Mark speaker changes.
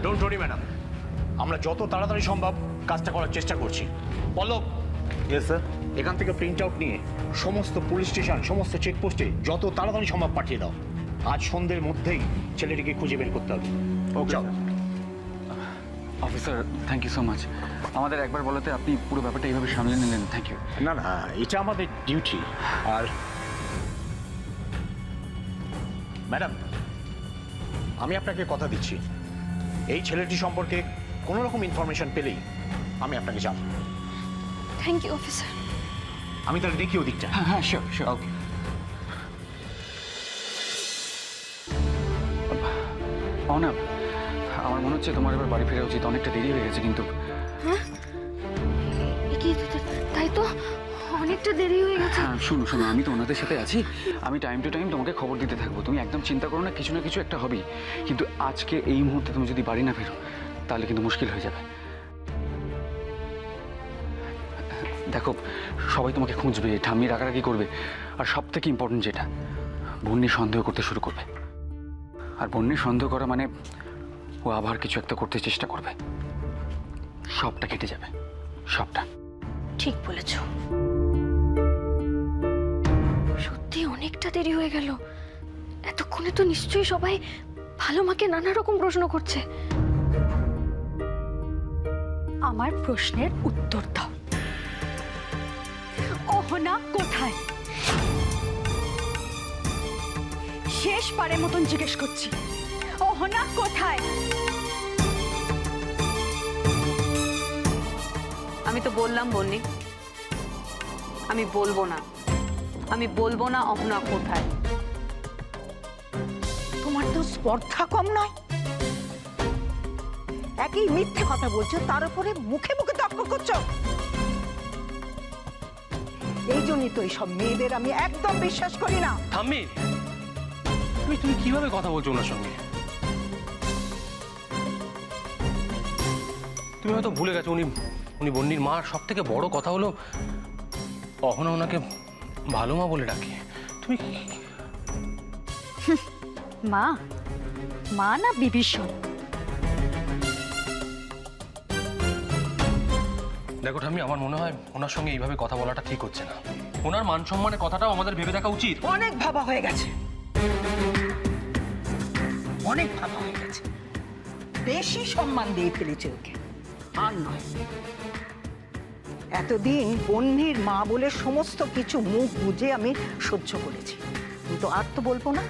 Speaker 1: Don't worry madam, আমরা যত তাড়াতাড়ি সম্ভব কাজটা করার চেষ্টা করছি। পল্লব,
Speaker 2: ইয়েস স্যার।
Speaker 1: এখান থেকে প্রিন্ট আউট নিয়ে সমস্ত পুলিশ স্টেশন, সমস্ত চেকপোস্টে যত তাড়াতাড়ি সম্ভব পাঠিয়ে দাও। আজ সন্ধ্যের মধ্যেই ছেলেটিকে খুঁজে বের করতে হবে।
Speaker 2: Okay
Speaker 3: officer, thank you so much. আমাদের একবার বলাতে আপনি পুরো ব্যাপারটা এইভাবে সামলে নিলেন, থ্যাংক ইউ।
Speaker 1: না না, এটা আমাদের ডিউটি। আর ম্যাডাম, আমি আপনাকে কথা দিচ্ছি, এই ছেলেটি সম্পর্কে কোনো রকম ইনফরমেশন পেলেই আমি আপনাকে জানাবো।
Speaker 4: Thank you officer.
Speaker 1: আমি তাহলে দেখি ওদিকটা।
Speaker 3: হ্যাঁ হ্যাঁ, শিওর শিওর।
Speaker 1: ওকে।
Speaker 3: পাওনা, আমার মনে হচ্ছে তোমার এবার বাড়ি ফেরা উচিত, অনেকটা দেরি হয়ে গেছে কিন্তু।
Speaker 4: তাই তো, অনেকটা দেরি হয়ে গেছে।
Speaker 3: হ্যাঁ শোনো শোনো, আমি তো ওনাদের সাথে আছি, আমি টাইম টু টাইম তোমাকে খবর দিতে থাকবো। তুমি একদম চিন্তা করো না, কিছু না কিছু একটা হবেই। কিন্তু আজকে এই মুহূর্তে তুমি যদি বাড়ি না ফেরো তাহলে কিন্তু মুশকিল হয়ে যাবে। দেখো, সবাই তোমাকে খুঁজবে, ঠাম্মি রাগারাগি করবে, আর সব থেকে ইম্পর্টেন্ট যেটা, বন্যি সন্দেহ করতে শুরু করবে। আর বন্যি সন্দেহ করা মানে ও আবার কিছু একটা করতে চেষ্টা করবে। সবটা কেটে যাবে, সবটা।
Speaker 4: ঠিক বলেছ, সত্যি অনেকটা দেরি হয়ে গেল। এতক্ষণে তো নিশ্চয়ই সবাই ভালো মাকে নানা রকম প্রশ্ন করছে। আমার প্রশ্নের উত্তর দাও, অহনা কোথায়? শেষবারের মতন জিজ্ঞেস করছি, অহনা কোথায়?
Speaker 5: আমি তো বললাম বন্নি, আমি বলবো না, আমি বলবো না অহনা কোথায়।
Speaker 6: তোমার তো স্পর্ধা কম নয়, একই মিথ্যে কথা বলছো, তার উপরে মুখে মুখে তর্ক করছো। এই জন্যই তো এইসব মেয়েদের আমি একদম বিশ্বাস করি না।
Speaker 2: ঠাম্মি, তুমি কিভাবে কথা বলছো ওনার সঙ্গে? তুমি হয়তো ভুলে গেছো উনি বন্নির মা। সব থেকে বড় কথা হলো অহনা ওনাকে ভালো মা বলে ডাকে। তুমি
Speaker 4: মা, মা না বিভীষণ?
Speaker 2: দেখো ঠাম্মি, আমার মনে হয় ওনার সঙ্গে এইভাবে কথা বলাটা ঠিক হচ্ছে না। ওনার মান সম্মানের কথাটাও আমাদের ভেবে দেখা উচিত।
Speaker 6: অনেক ভাবা হয়ে গেছে, অনেক ভাবা হয়ে গেছে। বেশি সম্মান দিয়ে ফেলেছে ওকে, আর নয়। এতদিন বন্যির মা বলে সমস্ত কিছু মুখ বুঝে আমি সহ্য করেছি, কিন্তু আর তো বলবো না।